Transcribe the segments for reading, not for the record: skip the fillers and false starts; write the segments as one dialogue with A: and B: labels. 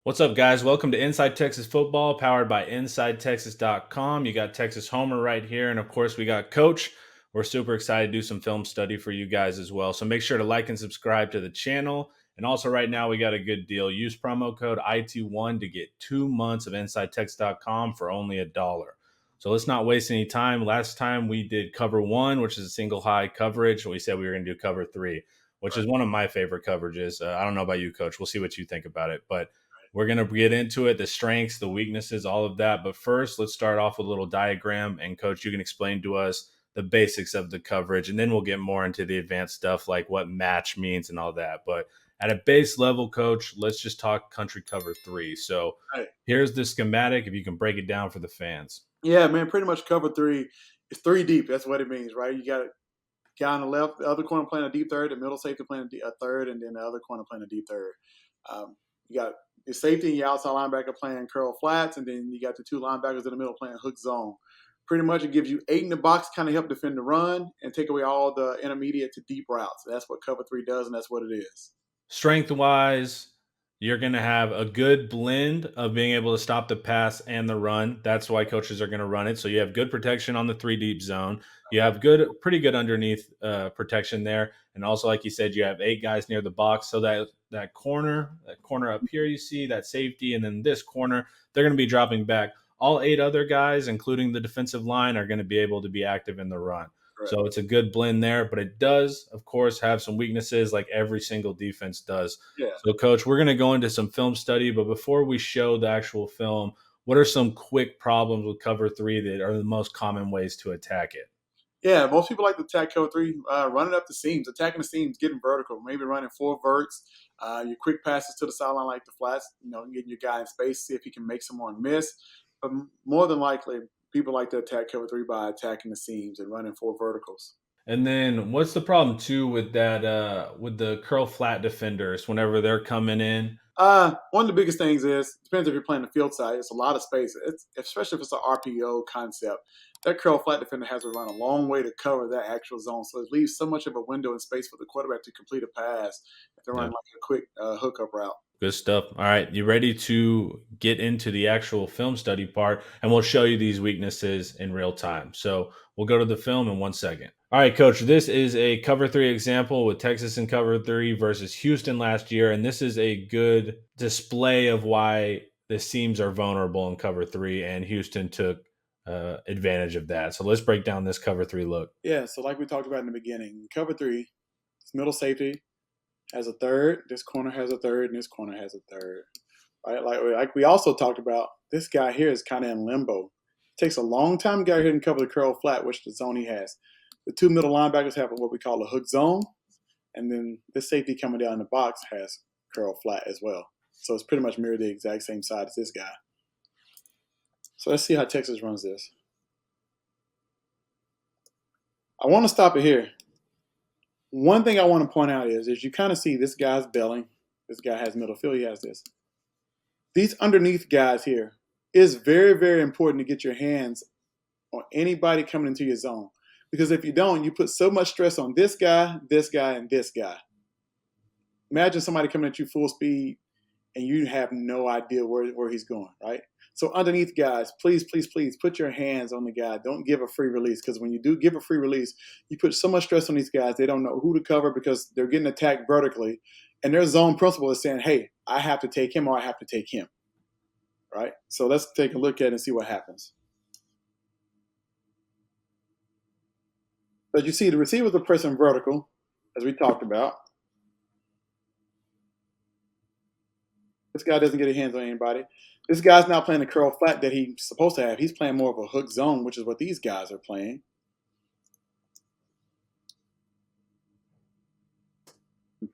A: What's up, guys? Welcome to Inside Texas Football, powered by InsideTexas.com. You got Texas Homer right here. And of course, we got Coach. We're super excited to do some film study for you guys as well. So make sure to like and subscribe to the channel. And also, right now, we got a good deal. Use promo code IT1 to get 2 months of InsideTex.com for only $1. So let's not waste any time. Last time we did cover one, which is a single high coverage. We said we were going to do cover three, which is one of my favorite coverages. I don't know about you, Coach. We'll see what you think about it. But we're going to get into it, the strengths, the weaknesses, all of that. But first, let's start off with a little diagram. And, Coach, you can explain to us the basics of the coverage, and then we'll get more into the advanced stuff like what match means and all that. But at a base level, Coach, let's just talk country cover three. So
B: Right.
A: here's the schematic, if you can break it down for the fans.
B: Yeah, man, pretty much cover three is three deep. That's what it means, right? You got a guy on the left, the other corner playing a deep third, the middle safety playing a third, and then the other corner playing a deep third. You got your safety and your outside linebacker playing curl flats, and then you got the two linebackers in the middle playing hook zone. Pretty much it gives you eight in the box, kind of help defend the run and take away all the intermediate to deep routes. That's what cover three does, and that's what it is.
A: Strength wise, you're going to have a good blend of being able to stop the pass and the run. That's why coaches are going to run it. So you have good protection on the three deep zone. You have pretty good underneath protection there, and also, like you said, you have eight guys near the box. So that corner up here, you see that safety, and then this corner, they're going to be dropping back. All eight other guys, including the defensive line, are going to be able to be active in the run.
B: Correct.
A: So it's a good blend there, but it does, of course, have some weaknesses like every single defense does.
B: Yeah.
A: So, Coach, we're going to go into some film study, but before we show the actual film, what are some quick problems with cover three that are the most common ways to attack it?
B: Yeah, most people like to attack cover three, running up the seams, attacking the seams, getting vertical, maybe running four verts, your quick passes to the sideline like the flats, getting your guy in space, see if he can make someone miss. But more than likely, people like to attack cover three by attacking the seams and running four verticals.
A: And then what's the problem too with that with the curl flat defenders whenever they're coming in?
B: One of the biggest things is depends if you're playing the field side. It's a lot of space. It's especially if it's an RPO concept. That curl flat defender has to run a long way to cover that actual zone, so it leaves so much of a window and space for the quarterback to complete a pass if they're
A: Yeah.
B: running like a quick hookup route.
A: Good stuff. All right, you ready to get into the actual film study part? And we'll show you these weaknesses in real time. So we'll go to the film in 1 second. All right, Coach, this is a cover three example with Texas in cover three versus Houston last year. And this is a good display of why the seams are vulnerable in cover three, and Houston took advantage of that. So let's break down this cover three look.
B: Yeah, so like we talked about in the beginning, cover three, it's middle safety has a third, this corner has a third, and this corner has a third. Right? Like we also talked about, this guy here is kind of in limbo. It takes a long time to get here and cover the curl flat, which the zone he has. The two middle linebackers have what we call a hook zone, and then this safety coming down the box has curl flat as well. So it's pretty much mirrored the exact same side as this guy. So let's see how Texas runs this. I want to stop it here. One thing I want to point out is you kind of see this guy's belly. This guy has middle field. He has this. These underneath guys here is very, very important to get your hands on anybody coming into your zone. Because if you don't, you put so much stress on this guy, and this guy. Imagine somebody coming at you full speed and you have no idea where he's going, right? So underneath guys, please, please, please put your hands on the guy. Don't give a free release, because when you do give a free release, you put so much stress on these guys. They don't know who to cover because they're getting attacked vertically. And their zone principle is saying, hey, I have to take him or I have to take him, right? So let's take a look at it and see what happens. But you see the receivers are pressing vertical, as we talked about. This guy doesn't get his hands on anybody. This guy's now playing the curl flat that he's supposed to have. He's playing more of a hook zone, which is what these guys are playing.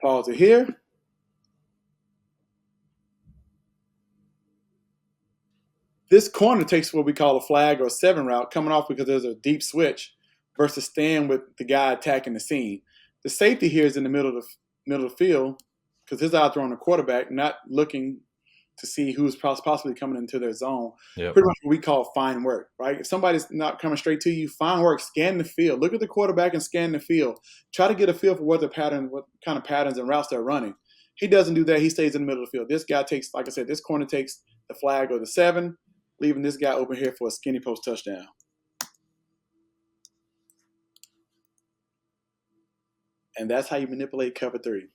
B: Pause it here. This corner takes what we call a flag or a seven route coming off because there's a deep switch versus staying with the guy attacking the seam. The safety here is in the middle of the field because his eyes are on the quarterback, not looking to see who's possibly coming into their zone.
A: Yep.
B: Pretty much what we call fine work, right? If somebody's not coming straight to you, fine work, scan the field. Look at the quarterback and scan the field. Try to get a feel for what kind of patterns and routes they're running. He doesn't do that. He stays in the middle of the field. This guy takes, like I said, this corner takes the flag or the 7, leaving this guy open here for a skinny post touchdown. And that's how you manipulate cover 3.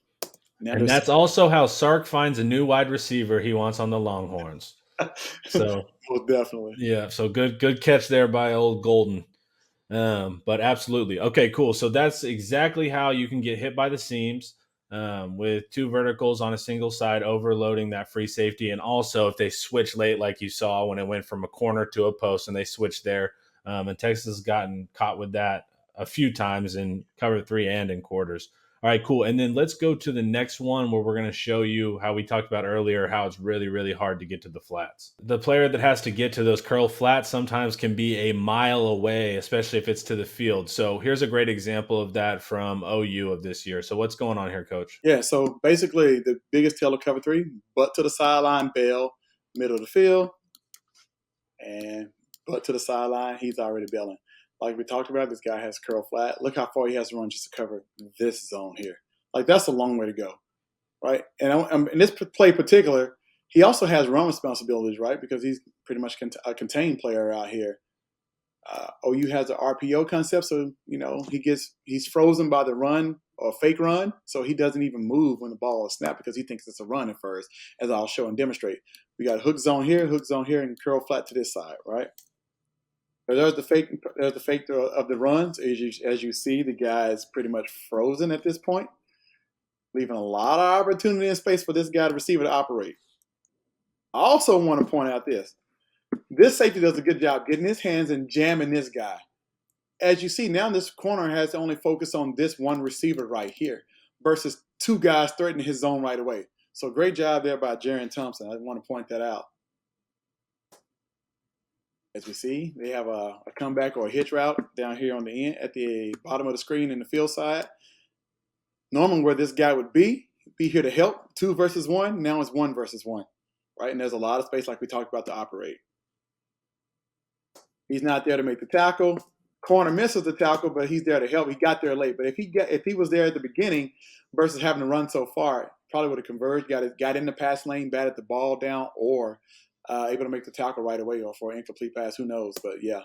A: Now and that's also how Sark finds a new wide receiver he wants on the Longhorns. So
B: most definitely.
A: Yeah, so good catch there by old Golden. But absolutely. Okay, cool. So that's exactly how you can get hit by the seams with 2 verticals on a single side, overloading that free safety. And also if they switch late, like you saw when it went from a corner to a post and they switched there. And Texas has gotten caught with that a few times in cover 3 and in quarters. All right, cool. And then let's go to the next one where we're going to show you how we talked about earlier, how it's really, really hard to get to the flats. The player that has to get to those curl flats sometimes can be a mile away, especially if it's to the field. So here's a great example of that from OU of this year. So what's going on here, Coach?
B: Yeah, so basically the biggest tail of cover 3, butt to the sideline, bail, middle of the field, and butt to the sideline, he's already bailing. Like we talked about, this guy has curl flat. Look how far he has to run just to cover this zone here. Like, that's a long way to go, right? And in this play particular, he also has run responsibilities, right? Because he's pretty much a contained player out here. OU has an RPO concept, so, he's frozen by the run or fake run, so he doesn't even move when the ball is snapped because he thinks it's a run at first, as I'll show and demonstrate. We got hook zone here, and curl flat to this side, right? There's the fake of the runs. As you see, the guy is pretty much frozen at this point, leaving a lot of opportunity and space for this guy to receiver to operate. I also want to point out this. This safety does a good job getting his hands and jamming this guy. As you see, now this corner has to only focus on this one receiver right here versus 2 guys threatening his zone right away. So great job there by Jerrin Thompson. I want to point that out. As we see, they have a comeback or a hitch route down here on the end at the bottom of the screen in the field side. Normally where this guy would be here to help, 2 versus 1. Now it's 1 versus 1, right? And there's a lot of space like we talked about to operate. He's not there to make the tackle. Corner misses the tackle, but he's there to help. He got there late. But if he was there at the beginning versus having to run so far, probably would have converged, got in the pass lane, batted the ball down, or able to make the tackle right away or for an incomplete pass. Who knows? But yeah,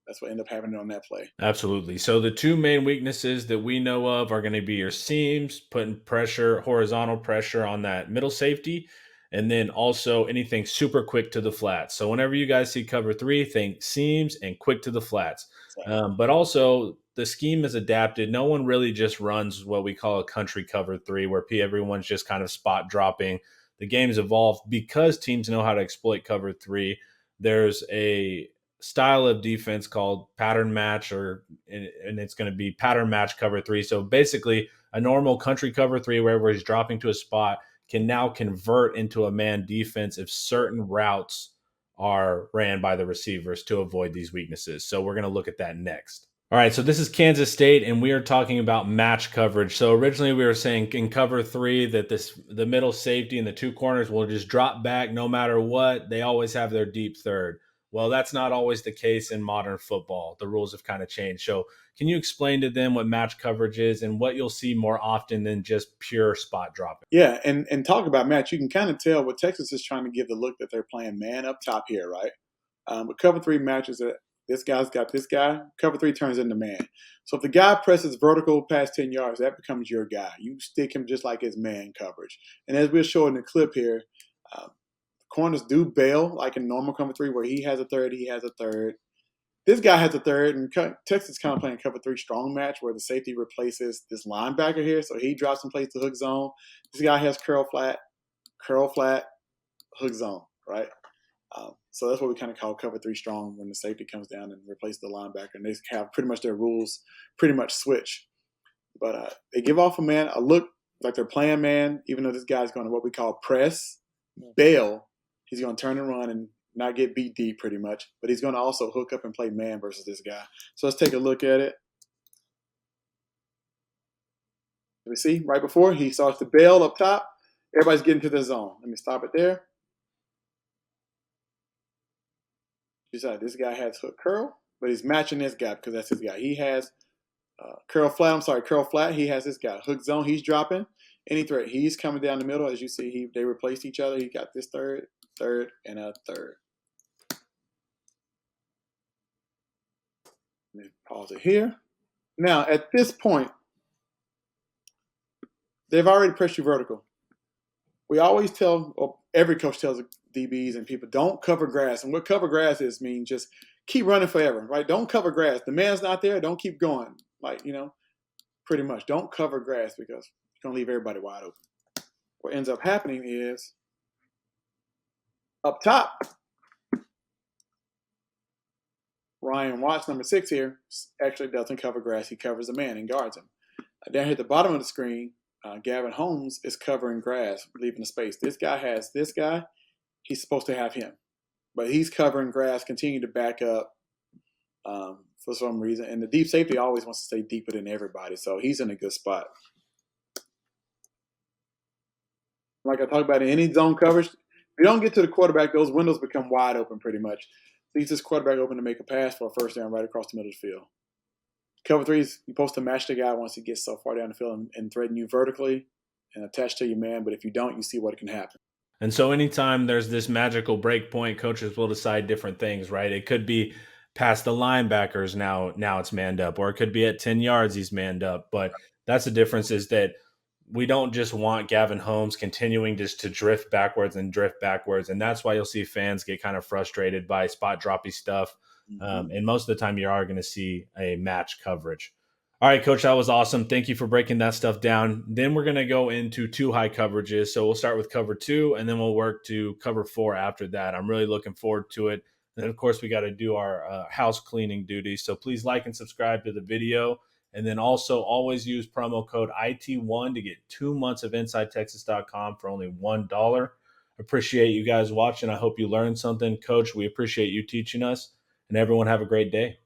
B: that's what ended up happening on that play.
A: Absolutely. So the 2 main weaknesses that we know of are going to be your seams, putting pressure, horizontal pressure on that middle safety, and then also anything super quick to the flats. So whenever you guys see cover 3, think seams and quick to the flats. But also the scheme is adapted. No one really just runs what we call a country cover 3, where everyone's just kind of spot dropping. The game's evolved because teams know how to exploit cover 3. There's a style of defense called pattern match, and it's going to be pattern match cover 3. So basically a normal country cover 3, wherever he's dropping to a spot, can now convert into a man defense if certain routes are ran by the receivers to avoid these weaknesses. So we're going to look at that next. All right, so this is Kansas State, and we are talking about match coverage. So originally we were saying in cover 3 that the middle safety and the 2 corners will just drop back no matter what. They always have their deep third. Well, that's not always the case in modern football. The rules have kind of changed. So can you explain to them what match coverage is and what you'll see more often than just pure spot dropping?
B: Yeah, and talk about match, you can kind of tell what Texas is trying to give the look that they're playing man up top here, right? But cover 3 matches that this guy's got this guy. Cover 3 turns into man. So if the guy presses vertical past 10 yards, that becomes your guy. You stick him just like his man coverage. And as we'll show in the clip here, corners do bail like in normal cover 3 where he has a third, he has a third. This guy has a third, and Texas kind of playing cover 3 strong match where the safety replaces this linebacker here, so he drops and plays the hook zone. This guy has curl flat, hook zone, right? So that's what we kind of call cover 3 strong when the safety comes down and replaces the linebacker, and they have pretty much their rules pretty much switch. But they give off a look like they're playing man, even though this guy's going to what we call press, bail. He's going to turn and run and not get beat deep pretty much, but he's going to also hook up and play man versus this guy. So let's take a look at it. We see right before he starts to bail up top, everybody's getting to the zone. Let me stop it there. You said this guy has hook curl, but he's matching this guy because that's his guy. He has curl flat. He has this guy hook zone. He's dropping, any threat. He's coming down the middle. As you see, they replaced each other. He got this third, and a third. Pause it here. Now, at this point, they've already pressed you vertical. We always tell, or every coach tells DBs and people, don't cover grass. And what cover grass is means just keep running forever, right? Don't cover grass. The man's not there. Don't keep going. Like, pretty much. Don't cover grass because you're going to leave everybody wide open. What ends up happening is up top, Ryan Watts, number 6 here, actually doesn't cover grass. He covers the man and guards him. Down here at the bottom of the screen, Gavin Holmes is covering grass, leaving the space. This guy has this guy. He's supposed to have him. But he's covering grass, continue to back up for some reason. And the deep safety always wants to stay deeper than everybody. So he's in a good spot. Like I talked about in any zone coverage, if you don't get to the quarterback, those windows become wide open pretty much. Leaves this quarterback open to make a pass for a first down right across the middle of the field. Cover 3 is you're supposed to match the guy once he gets so far down the field and threaten you vertically and attach to your man. But if you don't, you see what can happen.
A: And so anytime there's this magical break point, coaches will decide different things, right? It could be past the linebackers now it's manned up, or it could be at 10 yards he's manned up. But that's the difference, is that we don't just want Gavin Holmes continuing just to drift backwards. And that's why you'll see fans get kind of frustrated by spot droppy stuff. And most of the time you are going to see a match coverage. All right, Coach, that was awesome. Thank you for breaking that stuff down. Then we're going to go into 2 high coverages. So we'll start with cover 2, and then we'll work to cover 4 after that. I'm really looking forward to it. And then, of course, we got to do our house cleaning duties. So please like and subscribe to the video. And then also always use promo code IT1 to get 2 months of InsideTexas.com for only $1. Appreciate you guys watching. I hope you learned something. Coach, we appreciate you teaching us. And everyone have a great day.